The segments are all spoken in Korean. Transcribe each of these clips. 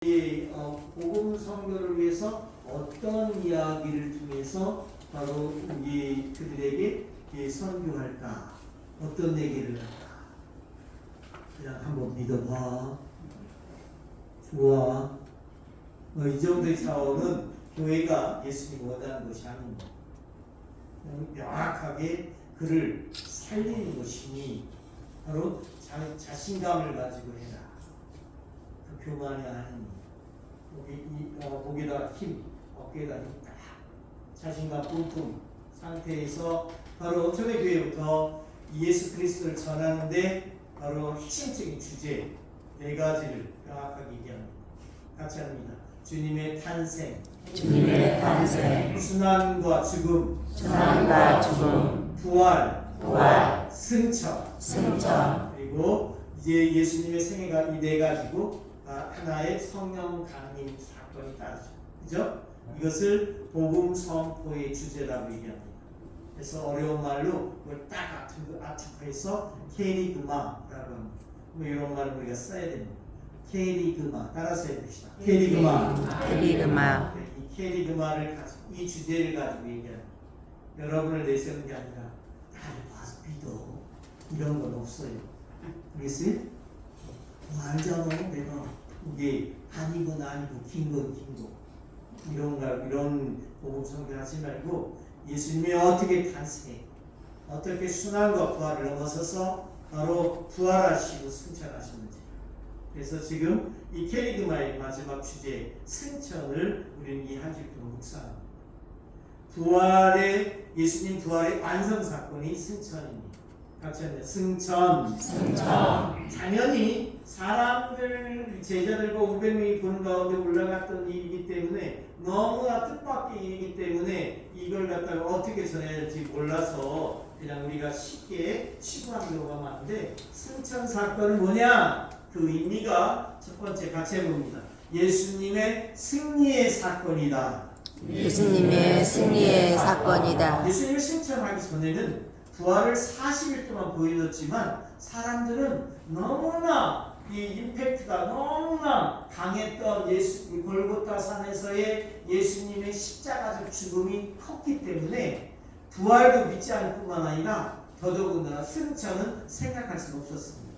복음 선교를 위해서 어떤 이야기를 통해서 바로 그들에게 선교할까? 어떤 얘기를 할까? 그냥 한번 믿어봐. 좋아. 이 정도의 차원은 교회가 예수님이 원하는 것이 아닙니다. 명확하게 그를 살리는 것이니 바로 자신감을 가지고 해라. 그 교만이 아닙니다. 목에다 힘, 어깨에다 힘 딱 자신감 뿜뿜 상태에서 바로 초대교회부터 예수 그리스도를 전하는데 바로 핵심적인 주제 네 가지를 명확하게 얘기합니다. 같이 합니다. 주님의 탄생, 순환과 죽음, 부활, 승천, 그리고 이제 예수님의 생애가 이 네 가지고 하나의 성령 강림 사건이 따르죠. 그죠? 이것을 복음 선포의 주제라고 얘기합니다. 그래서 어려운 말로 그걸 딱 압축해서 케리그마라고 합니다. 뭐 이런 말을 우리가 써야 됩니다. 케리그마 따라서 해봅시다. 케리그마. 이 케리그마를 가지고 이 주제를 가지고 얘기합니다. 여러분을 내세우는 게 아니라 나를 봐서 믿어. 이런 건 없어요. 알겠어요? 알잖아. 내가 이게 아니고 긴 건 이런 복음 선교하지 말고 예수님이 어떻게 탄생해, 어떻게 순환과 부활을 넘어서서 바로 부활하시고 승천하셨는지. 그래서 지금 이 케리그마의 마지막 주제 승천을 우리는 이 한 주일 동안 묵상합니다. 예수님 부활의 완성 사건이 승천입니다. 같이 합니다. 승천. 당연히 사람들 제자들과 500명이 보는 가운데 올라갔던 일이기 때문에 너무나 뜻밖의 일이기 때문에 이걸 갖다가 어떻게 전해야 될지 몰라서 그냥 우리가 쉽게 치부하는 경우가 많은데, 승천 사건은 뭐냐? 그 의미가 첫 번째 같이 해봅니다. 예수님의 승리의 사건이다. 예수님의 사건이다. 예수님이 승천하기 전에는 부활을 40일 동안 보여줬지만 사람들은 너무나 이 임팩트가 너무나 강했던 골고타 산에서의 예수님의 십자가적 죽음이 컸기 때문에 부활도 믿지 않을 뿐만 아니라 더더군다나 승천은 생각할 수 없었습니다.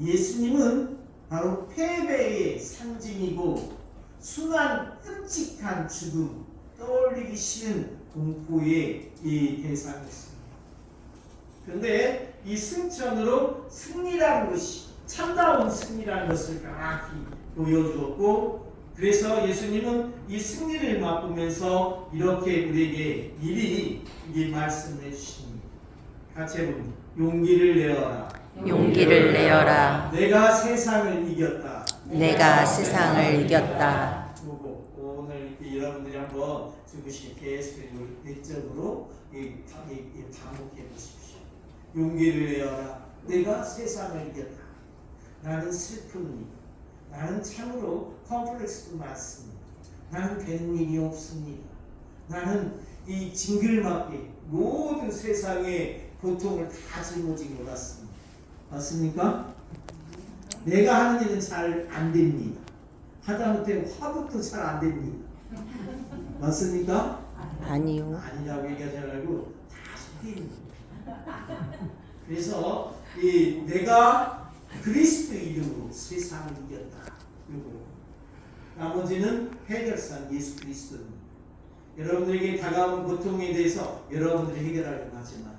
예수님은 바로 패배의 상징이고 순한 끔찍한 죽음, 떠올리기 싫은 공포의 이 대상이었습니다. 그런데 이 승천으로 승리라는 것이, 참다운 승리라는 것을 명확히 보여주었고, 그래서 예수님은 이 승리를 맛보면서 이렇게 우리에게 미리 말씀해 주십니다. 같이 해봅니다. 용기를 내어라. 내가 세상을 이겼다. 오늘 여러분들이 한번 조금씩 계속 내적으로 반복해 보십시오. 용기를 내어라. 내가 세상을 이겼다. 나는 슬픕니다. 나는 참으로 컴플렉스도 많습니다. 나는 되는 일이 없습니다. 나는 이 징글맞게 모든 세상의 고통을 다 짊어지고 갔습니다. 맞습니까? 내가 하는 일은 잘 안 됩니다. 하다못해 화부터 잘 안 됩니다. 맞습니까? 아니요. 아니라고 얘기하지 말고 다 속입니다. 그래서 내가 그리스도 이름으로 세상을 이겼다. 그리고 나머지는 해결사는 예수 그리스도입니다. 여러분들에게 다가오는 고통에 대해서 여러분들이 해결하려고 하지 마라.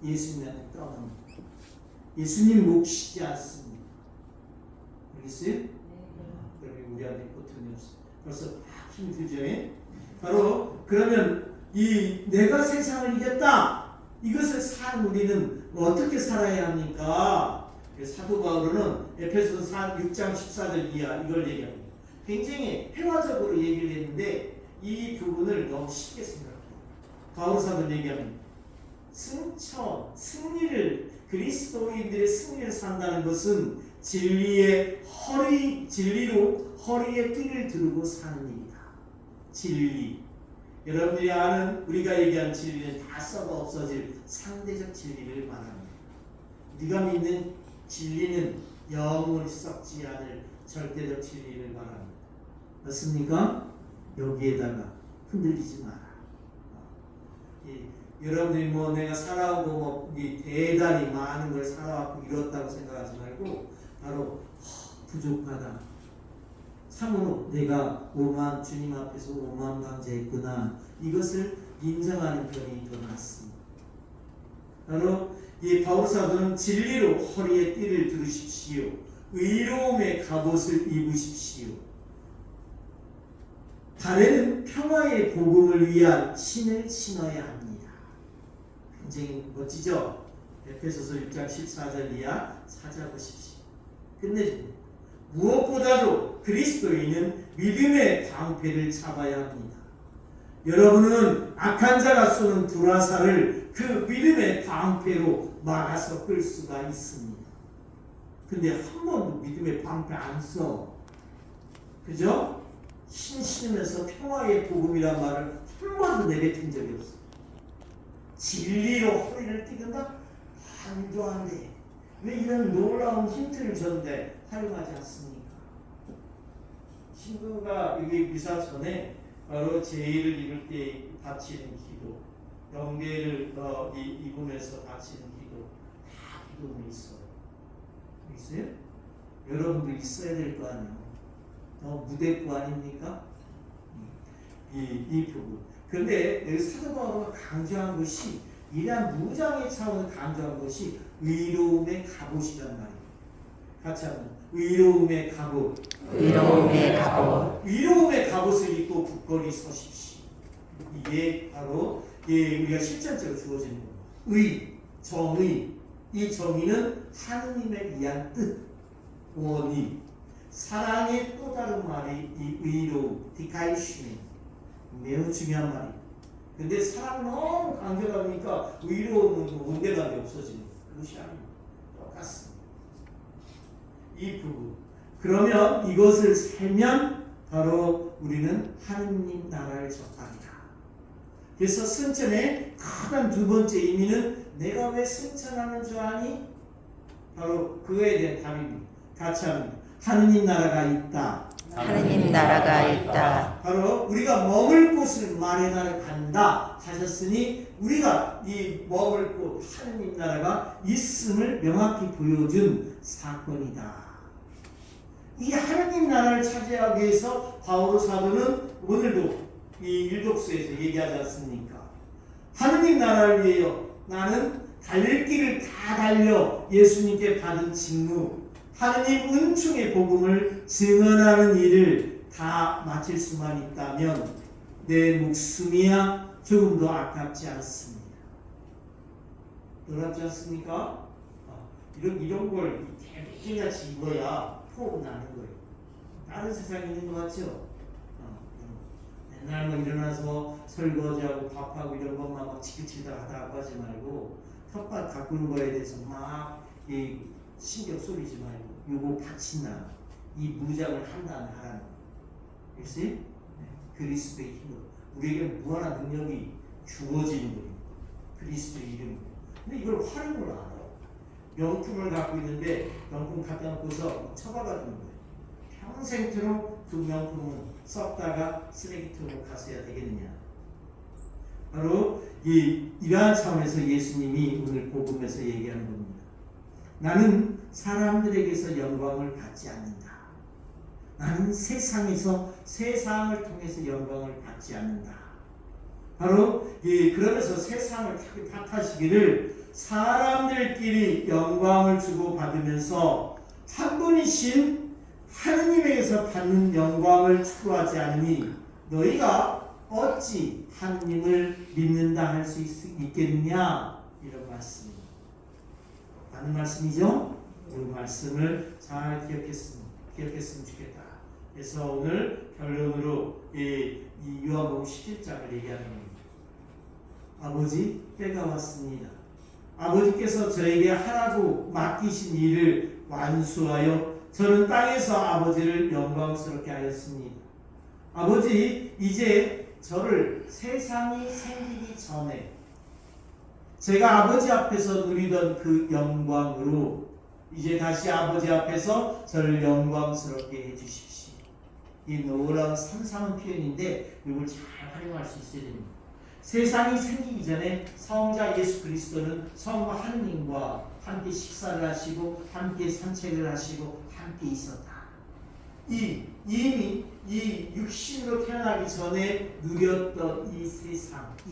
예수님한테 떠납니다. 예수님 몫이지 않습니다. 알겠어요? 그러면 우리한테 고통이 없어요. 벌써 힘들죠? 바로 그러면 내가 세상을 이겼다. 이것을 사는 우리는 어떻게 살아야 합니까? 사도 바울은 에베소서 6장 14절 이하 이걸 얘기합니다. 굉장히 회화적으로 얘기를 했는데 이 부분을 너무 쉽게 생각해요. 바울 사도 얘기합니다. 승리를, 그리스도인들의 승리를 산다는 것은 진리로 허리에 띠를 두르고 사는 일이다. 진리. 여러분들이 아는 우리가 얘기한 진리는 다 썩어 없어질 상대적 진리를 말합니다. 네가 믿는 진리는 영원히 썩지 않을 절대적 진리를 말합니다. 맞습니까? 여기에다가 흔들리지 마라. 여러분들이 뭐 내가 살아오고 뭐 대단히 많은 걸 살아왔고 이렇다고 생각하지 말고 바로 부족하다. 참으로 내가 주님 앞에서 오만 강자했구나. 이것을 인정하는 편이 더 낫습니다. 바로 이 바울 사도는 진리로 허리에 띠를 두르십시오. 의로움의 갑옷을 입으십시오. 발에는 평화의 복음을 위한 신을 신어야 합니다. 굉장히 멋지죠? 에페소서 6장 14절 이하 찾아보십시오. 끝내줍니다. 무엇보다도 그리스도인은 믿음의 방패를 잡아야 합니다. 여러분은 악한 자가 쏘는 불화살을 그 믿음의 방패로 막아서 끌 수가 있습니다. 근데 한 번도 믿음의 방패 안 써. 그죠? 신으면서 평화의 복음이란 말을 한 번도 내뱉은 적이 없어. 진리로 허리를 띠근다? 말도 안 돼. 왜 이런 놀라운 힌트를 줬는데 활용하지 않습니까? 친구가 여기 미사 전에 바로 제의를 입을 때 바치는 기도, 영계를 입으면서 바치는 기도, 다 기도문이 있어요. 있어요? 여러분도 있어야 될 거 아니에요. 무대꾸 아닙니까? 이 부분. 그런데 여기 사도 바울가 강조한 것이 이러한 무장의 차원을 강조한 것이 의로움의 갑옷이란 말이에요. 같이 한번 의로움의 갑옷. 의로움의 갑옷. 의로움의 갑옷을 입고 굳건히 서십시오. 이게 바로 우리가 실전적으로 주어지는 겁니다. 의, 정의. 이 정의는 하느님에 의한 뜻, 원의. 사랑의 또 다른 말이 이 의로움, 디카이슈멘. 매우 중요한 말이에요. 근데 사랑 너무 강조가 되니까 의로움은 온데감이 없어지는 그것이 아닙니다. 똑같습니다. 이 부분. 그러면 이것을 세면 바로 우리는 하느님 나라를 접합니다. 그래서 승천의 가장 두 번째 의미는 내가 왜 승천하는 줄 아니? 바로 그거에 대한 답입니다. 같이 합니다. 하느님 나라가 있다. 하느님 나라가 있다. 바로 우리가 머물 곳을 마련하러 간다 하셨으니 우리가 이 머물 곳 하느님 나라가 있음을 명확히 보여준 사건이다. 이 하느님 나라를 차지하기 위해서 바울 사도는 오늘도 이 일독서에서 얘기하지 않습니까? 하느님 나라를 위하여 나는 달릴 길을 다 달려 예수님께 받은 직무, 하느님 은총의 복음을 증언하는 일을 다 마칠 수만 있다면 내 목숨이야 조금도 아깝지 않습니다. 놀랍지 않습니까? 이런 걸 개미같이 입어야 호흡 나는 거예요. 다른 세상에 있는 것 같죠? 맨날 뭐 일어나서 설거지하고 밥하고 이런 것만 막 지긋지긋 하다가 하지 말고 텃밭 가꾸는 거에 대해서 막 신경 쏘리지 말고 요거 바친다. 이 무장을 한 다음에 하라는 거예요. 그렇지? 그리스도의 힘으로 우리에게 무한한 능력이 주어지는 거예요. 그리스도의 이름으로. 근데 이걸 활용을 안 해요. 명품을 갖고 있는데 명품 갖다 놓고서 처박아두는 거예요. 평생토록 그 명품은 썩다가 쓰레기통으로 가서야 되겠느냐. 바로 이러한 차원에서 예수님이 오늘 복음에서 얘기하는 겁니다. 나는 사람들에게서 영광을 받지 않는다. 나는 세상에서 세상을 통해서 영광을 받지 않는다. 바로 그러면서 세상을 탓하시기를 사람들끼리 영광을 주고 받으면서 한 분이신 하느님에게서 받는 영광을 추구하지 않으니 너희가 어찌 하느님을 믿는다 할 수 있겠느냐 이런 말씀입니다. 맞는 말씀이죠? 그 말씀을 잘 기억했으면 좋겠다. 그래서 오늘 결론으로 이 요한복음 11장을 얘기하는 겁니다. 아버지 때가 왔습니다. 아버지께서 저에게 하라고 맡기신 일을 완수하여 저는 땅에서 아버지를 영광스럽게 하였습니다. 아버지 이제 저를 세상이 생기기 전에 제가 아버지 앞에서 누리던 그 영광으로 이제 다시 아버지 앞에서 저를 영광스럽게 해주십시오. 이 놀라운 삼삼은 표현인데 이걸 잘 활용할 수 있어야 됩니다. 세상이 생기기 전에 성자 예수 그리스도는 성부 하느님과 함께 식사를 하시고 함께 산책을 하시고 함께 있었다. 이미 이 육신으로 태어나기 전에 누렸던 이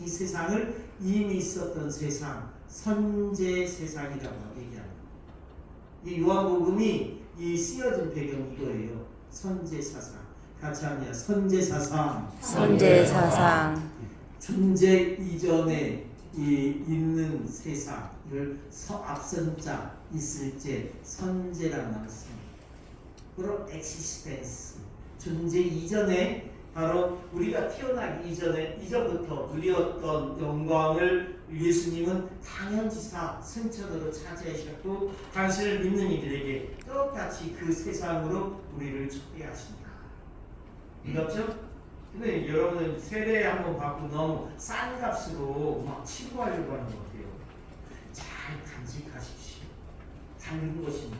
세상을 이미 있었던 세상, 선제 세상이라고 얘기합니다. 이 요한복음이 이 쓰여진 배경이 이거예요. 선제 사상. 같이 합니다. 선제 사상. 선제 사상. 존재 이전에 있는 세상을 앞선 자 있을 때 선제라는 말을 씁니다. 그리고 existence. 존재 이전에 바로 우리가 태어나기 이전부터 누렸던 영광을 예수님은 당연지사 승천으로 차지하셨고 당신을 믿는 이들에게 똑같이 그 세상으로 우리를 초대하십니다. 믿었죠? 근데 여러분은 세례 한번 받고 너무 싼 값으로 막 치부하려고 하는 것 같아요. 잘 간직하십시오. 다른 것입니다.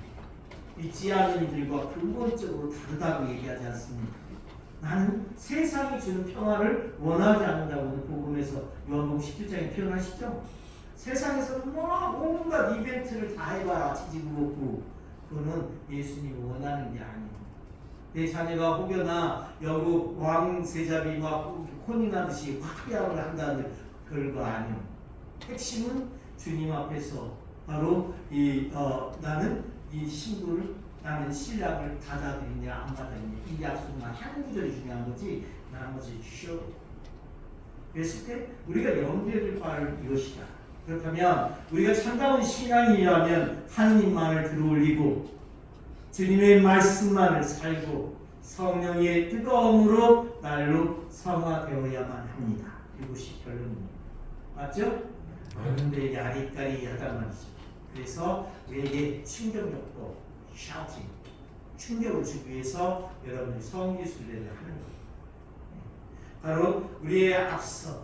믿지 않는 이들과 근본적으로 다르다고 얘기하지 않습니까? 나는 세상이 주는 평화를 원하지 않는다고는 복음에서 요한복음 17장에 표현하시죠. 세상에서는 온갖 이벤트를 다 해봐야 지지고 먹고 그거는 예수님이 원하는 게 아니에요. 내 자녀가 혹여나 영국 왕세자비 막 혼인하듯이 화려함을 한다는 그거 아니에요. 핵심은 주님 앞에서 바로 나는 이 신부를 나는 신랑을 받아들이냐 안 받아들이냐 이 약속만 한 구절이 중요한 거지 나머지 쉬어. 그랬을 때 우리가 염두에 둘 바를 이것이다. 그렇다면 우리가 참다운 신앙이라면 하느님만을 들어올리고 주님의 말씀만을 살고 성령의 뜨거움으로 날로 성화되어야만 합니다. 이것이 결론입니다. 맞죠? 그런데 야리까리하단 말이죠. 그래서 우리에게 충격력도 샤우팅, 충격을 주기 위해서 여러분이 성기 순례를 하는 거예요. 바로 우리의 앞서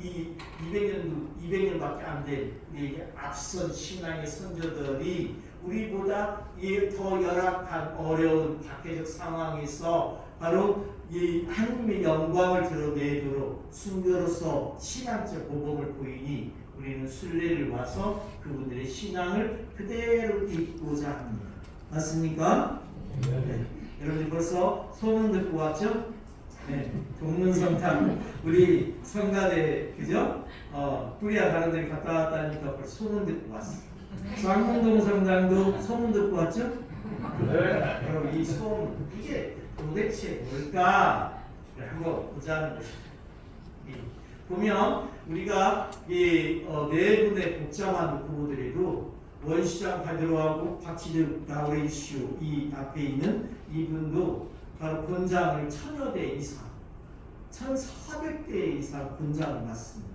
이 200년밖에 안 된 우리에게 앞선 신앙의 선조들이 우리보다 더 열악한 어려운 박해적 상황에서 바로 이 하나님의 영광을 드러내도록 순교로서 신앙적 모범을 보이니 우리는 순례를 와서 그분들의 신앙을 그대로 잇고자 합니다. 맞습니까? 네. 여러분들 벌써 소문 듣고 왔죠? 네. 동문성탐 우리 성가대 그죠? 뿌리야 다른 데 갔다 왔다니까 벌써 소문 듣고 왔어. 쌍문동 성당도 소문 듣고 왔죠? 네. 그럼 이 소문 이게 도대체 뭘까? 한번 보자는 것입니다. 보면 우리가 이 네 분의 복잡한 후보들에도 원시장 바드로하고 박치득 라우렌시오 이 앞에 있는 이분도 바로 권장을 1000여 대 이상 1400대 이상 권장을 받습니다.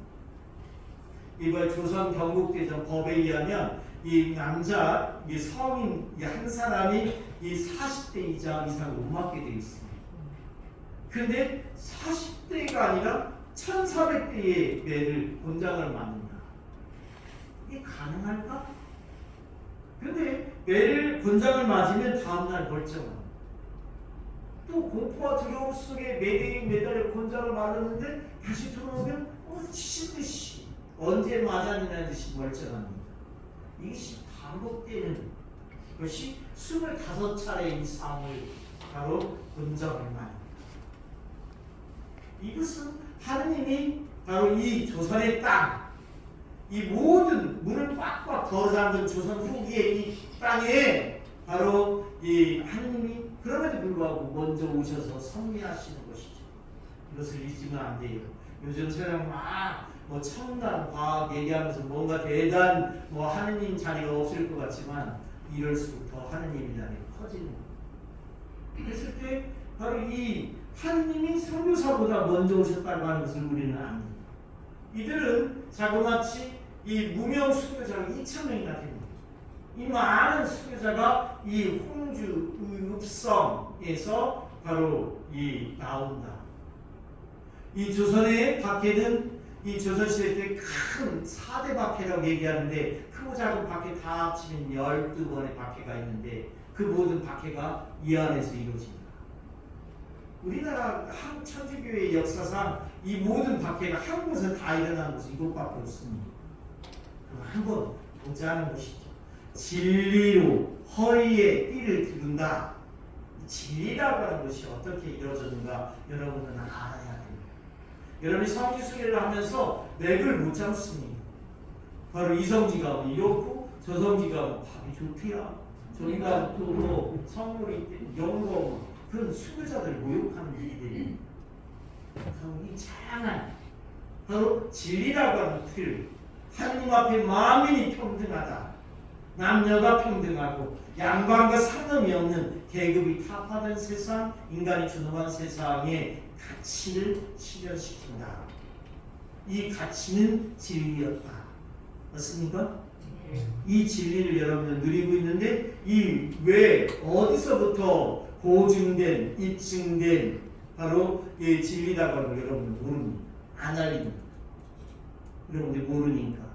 이번 조선 경국대전 법에 의하면 이 남자 이 성인 한 사람이 이 40대 이상을 못 맞게 되어 있습니다. 근데 40대가 아니라 1400대의 매를 권장을 맞는다. 이게 가능할까? 근데 매를 권장을 맞으면 다음날 멀쩡합니다. 또 공포와 두려움 속에 매대에 매달려 권장을 맞았는데 다시 돌아오면 치시듯이 언제 맞았느냐는 듯이 멀쩡합니다. 이것이 반복되는 것이 25차례 이상을 바로 권장을 말합니다. 이것은 하느님이 바로 이 조선의 땅, 이 모든 문을 꽉꽉 걸어잠근 조선 후기의 이 땅에 바로 이 하느님이 그럼에도 불구하고 먼저 오셔서 성리하시는 것이죠. 이것을 잊으면 안 돼요. 요즘 세상 뭐 첨단 과학 얘기하면서 뭔가 대단 하느님 자리가 없을 것 같지만 이럴수록 더 하느님의 자리가 커지는 거예요. 그랬을 때 바로 이 하느님이 선교사보다 먼저 오셨다고 하는 것을 우리는 압니다. 이들은 자그마치 이 무명 수교자가 2000명이나 됩니다. 이 많은 수교자가 이 홍주 읍성에서 바로 이 나온다. 이 조선의 박해는 이 조선시대 때 큰 4대 박해라고 얘기하는데 크고 작은 박해 다 합치면 12번의 박해가 있는데 그 모든 박해가 이 안에서 이루어집니다. 우리나라 천주교의 역사상 이 모든 박해가 한 곳에 다 일어나는 것은 이것밖에 없습니다. 그럼 한번 보자는 것이죠. 진리로 허리에 띠를 두른다. 진리라고 하는 것이 어떻게 이루어졌는가 여러분은 알아야 됩니다. 여러분이 성지순례를 하면서 맥을 못 잡습니다. 바로 이 성지가 뭐 이렇고 저 성지가 뭐 밥이 좋대야. 저희가 또 뭐 성물이 이런 거 그런 수교자들 모욕하는 일들이 이 다양한 바로 진리라고 하는 틀 하느님 앞에 만민이 평등하다. 남녀가 평등하고 양반과 상관이 없는 계급이 타파된 세상, 인간이 존엄한 세상의 가치를 실현시킨다. 이 가치는 진리였다. 맞습니까? 이 진리를 여러분은 누리고 있는데 이 왜 어디서부터 고증된 입증된 바로 이 진리라고 하는 걸 여러분은 모릅니다. 안 알립니다. 여러분들이 모르니까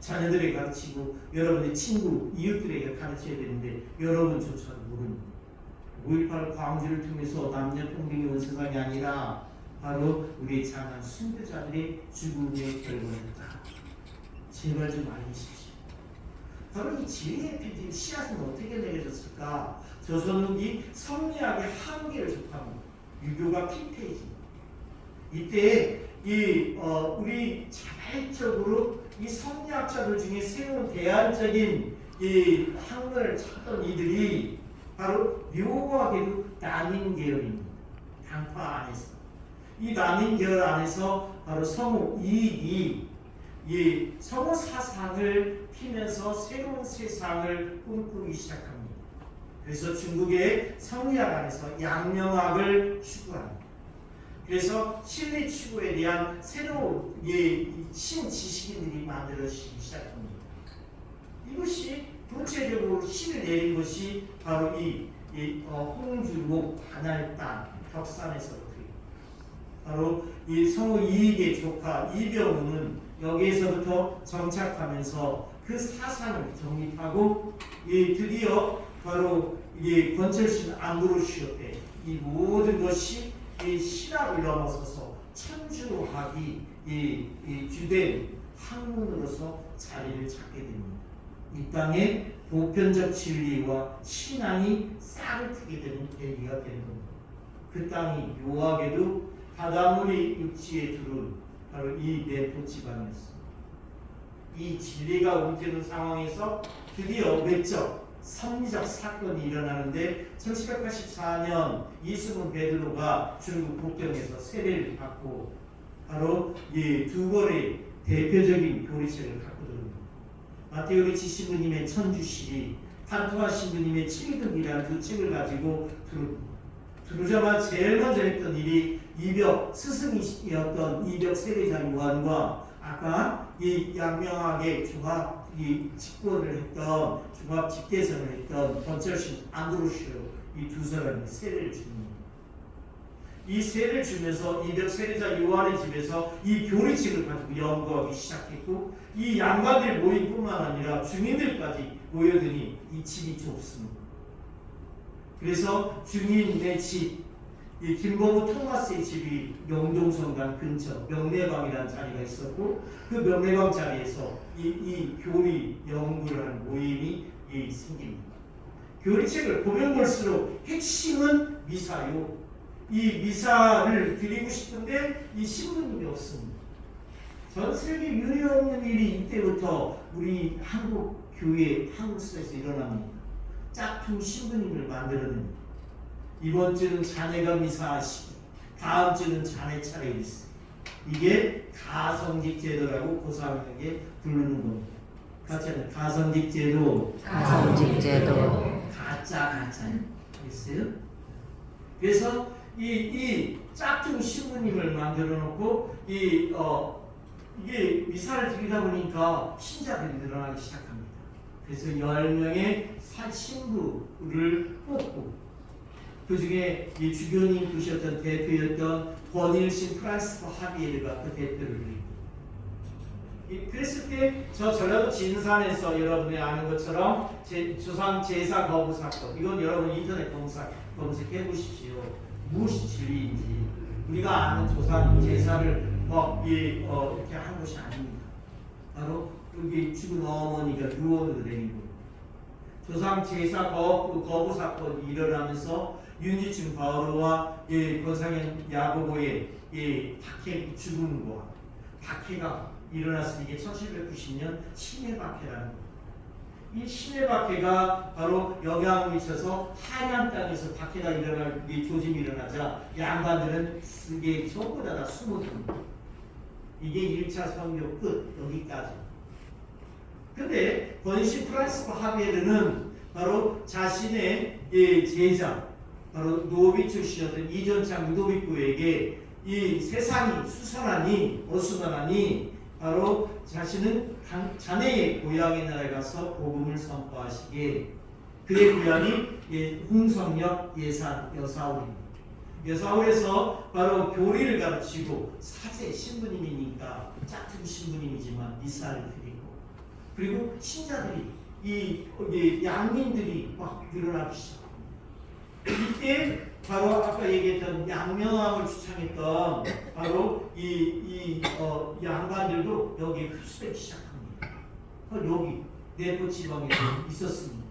자녀들에게 가르치고 여러분의 친구 이웃들에게 가르쳐야 되는데 여러분조차도 모릅니다. 5.18 광주를 통해서 남녀 평등이 온 세상이 아니라 바로 우리의 장한 순교자들의 죽음의 결과였다. 제발 좀 알리십시오. 바로 이 진리의 피디 씨앗은 어떻게 내려졌을까? 조선은 이 성리학의 한계를 접합니다. 유교가 핀페이지입니다. 이때 우리 자발적으로 이 성리학자들 중에 새로운 대안적인 이 학문을 찾던 이들이 바로 묘하게도 난임 계열입니다. 당파 안에서 이 난임 계열 안에서 바로 성우 이익이 이 성우 사상을 피면서 새로운 세상을 꿈꾸기 시작합니다. 그래서 중국의 성리학 안에서 양명학을 추구합니다. 그래서 실리 추구에 대한 새로운 신지식인들이 만들어지기 시작합니다. 이것이 구체적으로 신을 내린 것이 바로 이 홍주목 반할단 벽산에서부터예요. 바로 이 성우 이익의 조카 이병우는 여기에서부터 정착하면서 그 사상을 정립하고 드디어 바로 권철신 암브로시오 때 이 모든 것이 이 신학을 넘어서서 천주학이 주된 학문으로서 자리를 잡게 됩니다. 이 땅에 보편적 진리와 신앙이 싹을 트게 되는 계기가 되는 겁니다. 그 땅이 묘하게도 바닷물이 육지에 두른 바로 이 내포 지방이었습니다. 이 진리가 움트는 상황에서 드디어 외적 선리적 사건이 일어나는데 1784년 이승훈 베드로가 중국 북경에서 세례를 받고 바로 이 두 권의 대표적인 교리책을 갖고 들어옵니다. 마테오리치 신부님의 천주시, 판토아 신부님의 칠극이라는 두 책을 가지고 들어오자마자 제일 먼저 했던 일이 이벽 스승이었던 이벽 세례자 요한과 아까 이 양명학의 종합 집권을 했던 종합 집대성을 했던 권철신 암브로시오 이 두 사람이 세례를 줍니다. 이 세례를 주면서 이벽 세례자 요한의 집에서 이 교리책을 가지고 연구하기 시작했고 이 양반들 모임 뿐만 아니라 중인들까지 모여드니 이 집이 좁습니다. 그래서 중인의 집, 이 김범우 토마스의 집이 명동성당 근처 명례방이라는 자리가 있었고 그 명례방 자리에서 이 교리 연구를 하는 모임이 생깁니다. 교리책을 보면 볼수록 핵심은 미사요. 이 미사를 드리고 싶은데 이 신부님이 없습니다. 전 세계 유례 없는 일이 이때부터 우리 한국 교회 한국사에서 일어납니다. 짝퉁 신부님을 만들어냅니다. 이번 주는 자네가 미사하시고 다음 주는 자네 차례 있어. 이게 가성직 제도라고 고사학에게 부르는 겁니다. 같이 하면 가성직 제도. 가성직 제도. 가짜. 알겠어요? 그래서 이 짝퉁 신부님을 만들어 놓고 이게 미사를 드리다 보니까 신자들이 늘어나기 시작합니다. 그래서 10명의 신부를 뽑고 그 중에 이 주교님 두셨던 대표였던 권일신 프란시스코 하비에르가 그 대표를 드립니다. 그랬을 때 저 전라도 진산에서 여러분이 아는 것처럼 조상 제사 거부 사건 이건 여러분 인터넷 검색해 보십시오. 무엇이 진리인지 우리가 아는 조상 제사를 이렇게 한 것이 아닙니다. 바로 여기 죽은 어머니가 유언으로 내린 거예요. 조상 제사 거부 사건이 일어나면서 윤지충 바오로와 권상현 야고보의 박해 죽음과 박해가 일어났으니 이게 1790년 신해 박해라는 거예요. 이 신해 박해가 바로 영향을 미쳐서 한양 땅에서 박해가 일어날 조짐이 일어나자 양반들은 이게 전부 다 숨어듭니다. 이게 1차 성교 끝 여기까지. 근데 번시 프란시스 하베르는 바로 자신의 제자 바로 노비 출신이었던 이전창 루도비코에게 이 세상이 수선하니 어수선하니 바로 자신은 자네의 고향의 나라에 가서 복음을 선포하시게. 그의 고향이 홍성역 예산 여사울입니다. 여사울에서 바로 교리를 가르치고 사제 신부님이니까 짝퉁 신부님이지만 미사를 드리고 그리고 신자들이 이 양민들이 막 늘어나기 시작합니다. 이때 바로 아까 얘기했던 양명왕을 주창했던 바로 이 양반들도 여기에 흡수되기 시작합니다. 여기 네포 지방에 있었습니다.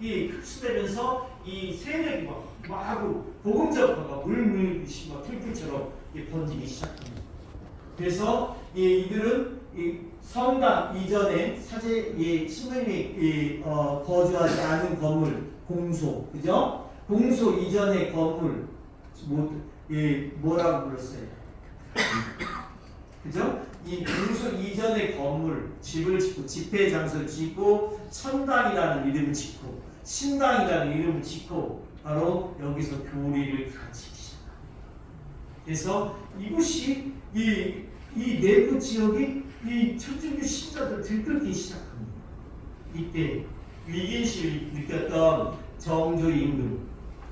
이 흡수되면서 이 세력이 막 복음 전파가 물밀듯이 막 풀풀처럼 번지기 시작합니다. 그래서 이들은 성당 이전에 사제 신부님이 거주하지 않은 건물 공소, 그죠? 공소 이전의 건물 뭐라고 불렀어요? 그죠? 이 공소 이전의 건물 집을 짓고 집회 장소를 짓고 천당이라는 이름을 짓고 신당이라는 이름을 짓고 바로 여기서 교리를 가르치기 시작합니다. 그래서 이곳이 이 내부 지역이 이 천주교 신자들 들끓기 시작합니다. 이때 위기의식을 느꼈던 정조 임금,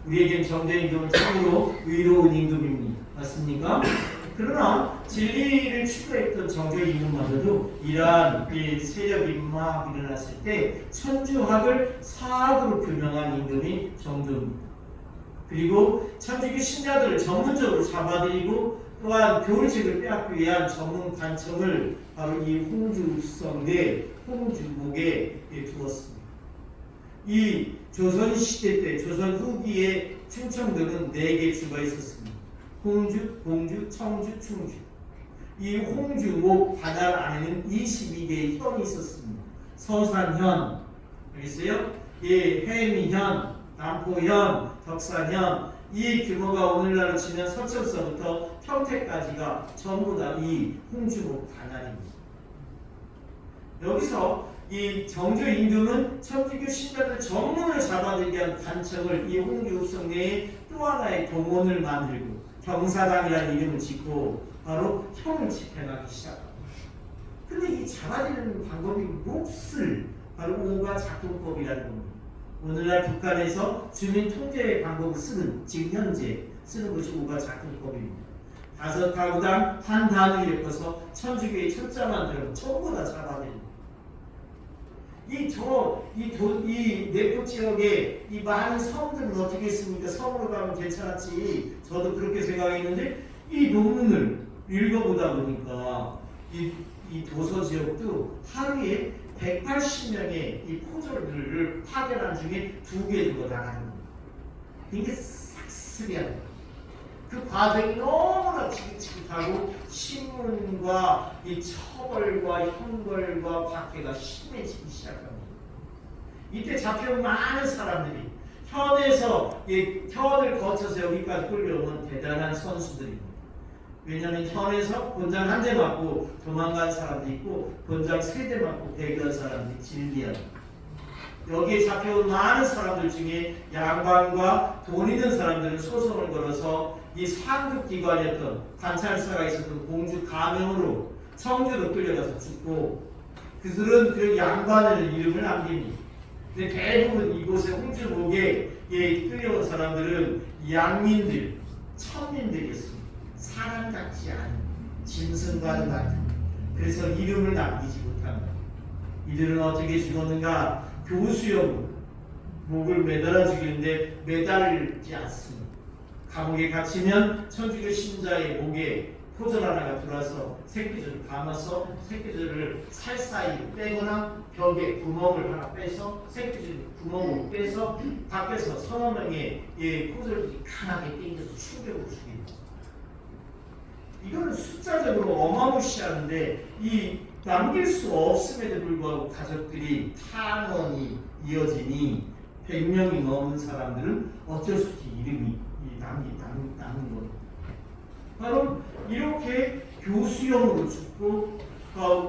우리에겐 정조 임금은 참으로 의로운 임금입니다. 맞습니까? 그러나 진리를 추구했던 정조 임금마저도 이러한 세력이 막 일어났을 때 천주학을 사학으로 규명한 임금이 정조입니다. 그리고 천주교 신자들을 전문적으로 잡아들이고 또한 교리책을 빼앗기 위한 전문 관청을 바로 이 홍주성대 홍주목에 두었습니다. 이 조선시대 때 조선 후기에 충청도는 4개 주가 있었습니다. 홍주, 공주, 청주, 충주. 이 홍주목 바다 안에는 22개의 현이 있었습니다. 서산현, 알겠어요? 해미현, 남포현, 덕산현. 이 규모가 오늘날로 치면 서천서부터 평택까지가 전부 다 이 홍주목 반환입니다. 여기서 이 정조 임금은 천주교 신자들 전문을 잡아들게 한 관청을 이 홍주읍성 내에 또 하나의 동원을 만들고 경사당이라는 이름을 짓고 바로 형을 집행하기 시작합니다. 근데 이 잡아들이는 방법이 몹쓸 바로 오가 작동법이라는 겁니다. 오늘날 북한에서 주민 통제 방법을 쓰는 지금 현재 쓰는 것이 오가 작동법입니다. 5가구당 한 단을 엮어서 천주교의 철자만 들고 전부 다 잡아냅니다. 이 내포 지역에 이 많은 성들은 어떻게 했습니까? 성으로 가면 괜찮았지. 저도 그렇게 생각했는데 이 논문을 읽어보다 보니까 이 도서 지역도 하루에 180명의 이 포졸들을 파견한 중에 2개 정도 나가는 겁니다. 이게 싹쓸이하는 거예요. 그 과정이 너무나 지긋지긋하고 신문과 이 처벌과 형벌과 박해가 심해지기 시작합니다. 이때 잡혀온 많은 사람들이 현에서 현을 거쳐서 여기까지 끌려오는 대단한 선수들입니다. 왜냐하면 현에서 권장 1대 맞고 도망간 사람도 있고 권장 3대 맞고 배교한 사람들이 진리합니다. 여기에 잡혀온 많은 사람들 중에 양반과 돈 있는 사람들은 소송을 걸어서 이 상급기관이었던 관찰사가 있었던 공주 가명으로 청주로 끌려가서 죽고 그들은 그 양반의 이름을 남깁니다. 근데 대부분 이곳에 홍주목에 끌려온 사람들은 양민들, 천민들이었습니다. 사람 같지 않은 짐승과도 같은 그래서 이름을 남기지 못합니다. 이들은 어떻게 죽었는가? 교수형 목을 매달아 죽이는데 매달지 않습니다. 감옥에 갇히면 천주교 신자의 목에 포졸 하나가 들어와서 새끼줄을 감아서 새끼줄을 살사이 빼거나 벽에 구멍을 하나 빼서 새끼줄 구멍을 빼서 밖에서 서너 명의 포졸들이 강하게 땡겨서 충격으로 죽입니다. 이거는 숫자적으로 어마무시하는데 이 남길 수 없음에도 불구하고 가족들이 탄원이 이어지니 100명이 넘은 사람들은 어쩔 수 없이 이름이 남는 겁니다. 바로 이렇게 교수형으로 죽고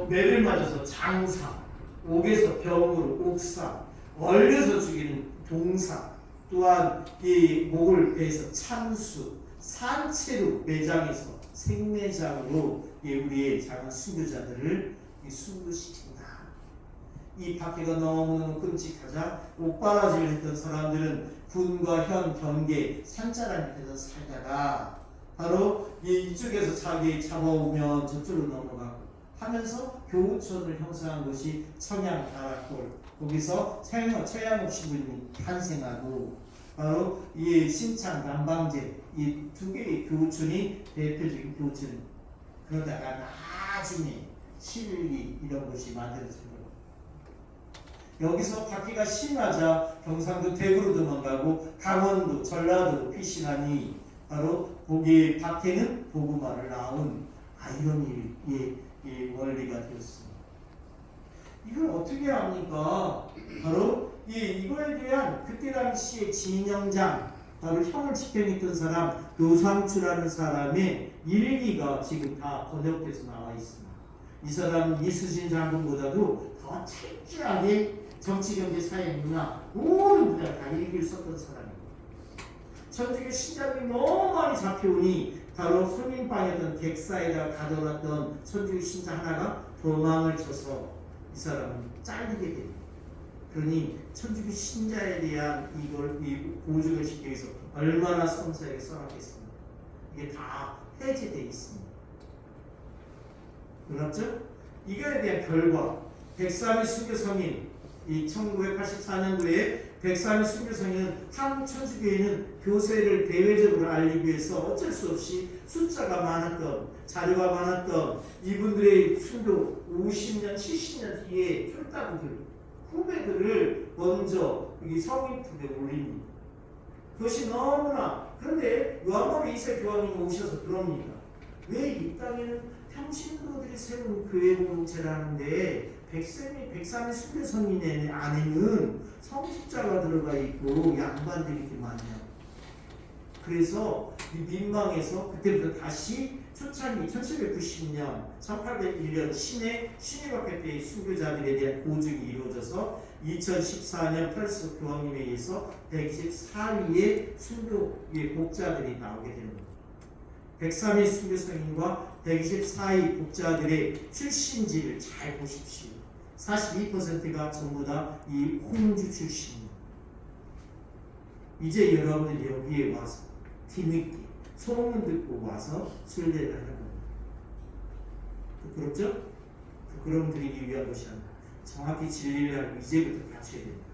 매를 맞아서 장사, 옥에서 병으로 옥사, 얼려서 죽이는 동사, 또한 이 목을 베서 참수, 산채로 매장에서 생매장으로 우리의 작은 순교자들을 순교시킨다. 이 박해가 너무너무 끔찍하자 옥바라지를 했던 사람들은 군과 현, 경계, 산자락 밑에서 살다가 바로 이쪽에서 자기 잡아오면 저쪽으로 넘어가고 하면서 교우촌을 형성한 것이 청양 다락골, 거기서 최양욱 신부님이 탄생하고 바로 이 신창 남방제 이 두 개의 교우촌이 대표적인 교우촌. 그러다가 나중에 실리 이런 것이 만들어진 거예요. 여기서 박해가 심하자 경상도 대구로 도망가고 강원도 전라도로 피신하니 바로 거기 박해는 보고마를 낳은 아이러니의 원리가 되었습니다. 이걸 어떻게 합니까? 바로 이거에 대한 그때 당시의 진영장, 바로 형을 집행했던 사람 노상추라는 사람의 일기가 지금 다 번역돼서 나와 있습니다. 이 사람은 이수진 장군보다도 더 철저하게 정치, 경제, 사회, 문화 모든 분야를 다 일기를 썼던 사람입니다. 천주교 신자들이 너무 많이 잡혀오니 바로 소민방이었던 객사에다 가둬놨던 천주교 신자 하나가 도망을 쳐서 이 사람은 잘리게 됩니다. 그러니 천주교 신자에 대한 이걸 보증을 시키기 위해서 얼마나 섬세하게 써놨겠습니까? 이게 다 해제되어 있습니다. 그렇죠? 이거에 대한 결과 103의 순교성인 이 1984년도에 103의 순교성인은 한국 천주교회는 교세를 대외적으로 알리기 위해서 어쩔 수 없이 숫자가 많았던 자료가 많았던 이분들의 순교 50년 70년 뒤에 쫄따구들 후배들을 먼저 이 성인투대에 올립니다. 그것이 너무나 그런데 요한복음 2세 교황님이 오셔서 그럽니다. 왜 이 땅에는 평신도들이 세운 교회 공동체라는데 103의 순교성인 안에는 성직자가 들어가 있고 양반들이 이렇게 많냐. 그래서 이 민망해서 그때부터 다시 초창기 1790년 1801년 신해박해 때의 순교자들에 대한 보증이 이루어져서 2014년 프란시스 교황님에 의해서 124위의 순교의 복자들이 나오게 됩니다. 103위 순교성인과 124위 복자들의 출신지를 잘 보십시오. 42%가 전부 다 이 홍주 출신입니다. 이제 여러분들이 여기에 와서 뒤늦게 소문 듣고 와서 순례를 하는 겁니다. 부끄럽죠? 부끄러움 드리기 위한 것이 아니라 정확히 진리를 알고 이제부터 갖춰야 됩니다.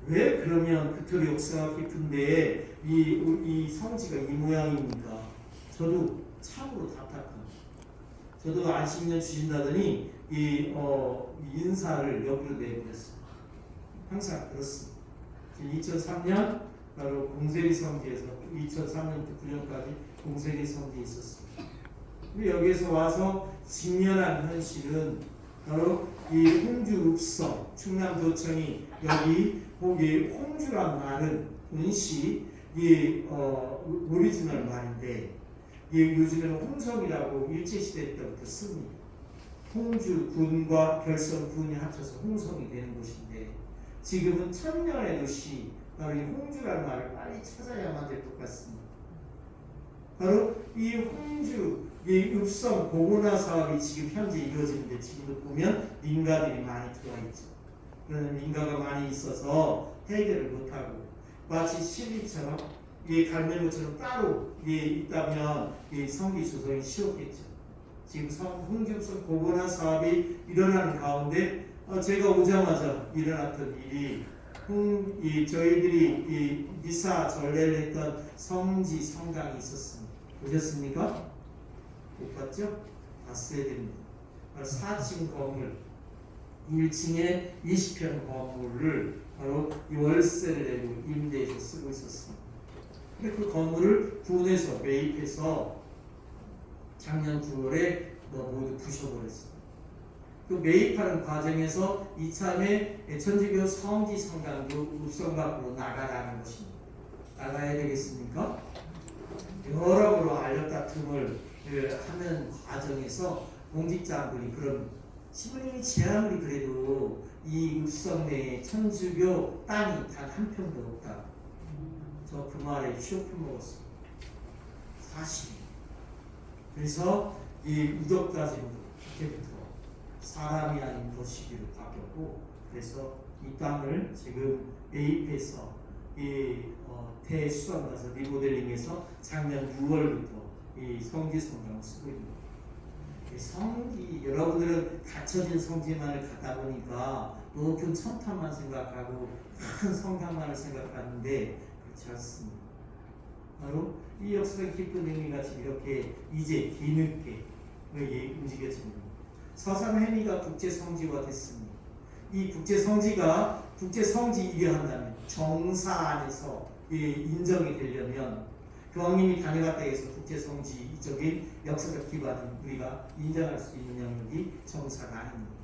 왜 그러면 그토록 역사가 깊은데 이 성지가 이 모양입니까? 저도 참으로 답답합니다. 저도 안식년 주신다더니 인사를 여기로 내보냈습니다. 항상 그렇습니다. 2003년 바로 공세리 성지에서 2003년부터 9년까지 공세리 성지에 있었습니다. 근데 여기에서 와서 직면한 현실은 바로 이 홍주 읍성 충남도청이 여기 거기 홍주란 말은 은시 오리지널 말인데 요즘에는 홍성이라고 일제시대 때부터 씁니다. 홍주 군과 결성 군이 합쳐서 홍성이 되는 곳인데 지금은 천년의 도시 바로 이 홍주라는 말을 빨리 찾아야만 될 것 같습니다. 바로 이 홍주 이 읍성 보고나 사업이 지금 현재 이루어지는데 지금도 보면 민가들이 많이 들어와 있죠. 그런 민가가 많이 있어서 해결을 못하고 마치 실리처럼 갈매기처럼 따로 있다면 성기 조성이 쉬웠겠죠. 지금 홍주읍성 보고나 사업이 일어나는 가운데 제가 오자마자 일어났던 일이 저희들이 이 미사 전례를 했던 성지 성당이 있었습니다. 보셨습니까? 못 봤죠? 봤어야 됩니다. 4층 건물, 1층에 20평 건물을 바로 이 월세를 내고 임대해서 쓰고 있었습니다. 근데 그 건물을 군에서 매입해서 작년 9월에 모두 부셔버렸습니다. 그 매입하는 과정에서 이참에 천주교 성지 성당도 읍성 밖으로 나가라는 것입니다. 나가야 되겠습니까? 여러모로 알력다툼을 하는 과정에서 공직자분이 그런 시부님이 제 아무리 그래도 이 읍성 내에 천주교 땅이 단 한 평도 없다. 저 그 말에 쇼크 먹었습니다. 사실. 그래서 이 우덕다짐도 그때부터 사람이 아닌 도시기로 바뀌었고, 그래서 이 땅을 지금 매입해서 대수원 가서 리모델링해서 작년 6월부터 이 성지 성당을 쓰고 있는 거예요. 성지, 여러분들은 갖춰진 성지만을 갖다 보니까 높은 첨탑만 생각하고 큰 성당만을 생각하는데 그렇지 않습니다. 바로 이 역사가 깊은 의미가 지금 이렇게 이제 뒤늦게 움직여집니다. 서산회미가 국제성지화 됐습니다. 이 국제성지 이겨한다면 정사 안에서 인정이 되려면 교황님이 다녀갔다 해서 국제성지적인 역사적 기반은 우리가 인정할 수 있는 영역이 정사가 아닙니다.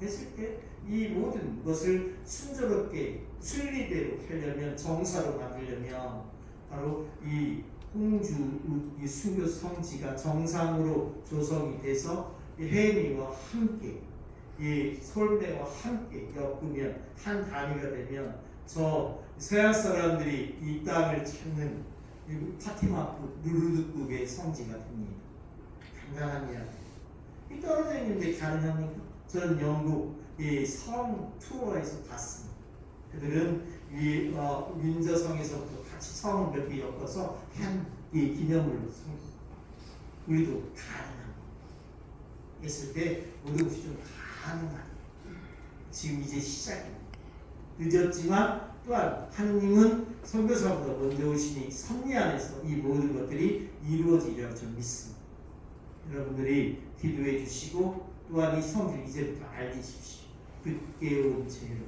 했을 때 이 모든 것을 순조롭게 순리대로 하려면, 정사로 만들려면 바로 이 홍주 이 순교 성지가 정상으로 조성이 돼서 이 해미와 함께 이 솔매와 함께 엮으면 한 단위가 되면 저 서양 사람들이 이 땅을 찾는 파티마프 누르드국의 성지가 됩니다. 간단한 이야기. 이 떨어져 있는데 가능합니까? 저는 영국 이 성 투어에서 봤습니다. 그들은 이 윈저성에서부터 같이 성을 몇 개 엮어서 한 이 기념물로 우리도 가능합니다. 했을 때 모든 것이 좀 가능하다. 지금 이제 시작입니다. 늦었지만 또한 하느님은 선교사보다 먼저 오시니 섭리 안에서 이 모든 것들이 이루어지리라고 저는 믿습니다. 여러분들이 기도해 주시고 또한 이 성지를 이제부터 알리십시오. 굳게 온 죄로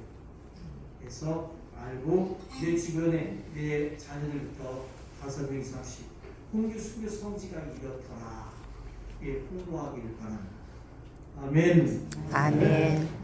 해서 알고 내 주변에 내 자녀들부터 5명 이상씩 홍주 순교 성지가 이렇더라 홍보하기를 바랍니다. 아멘. 아멘.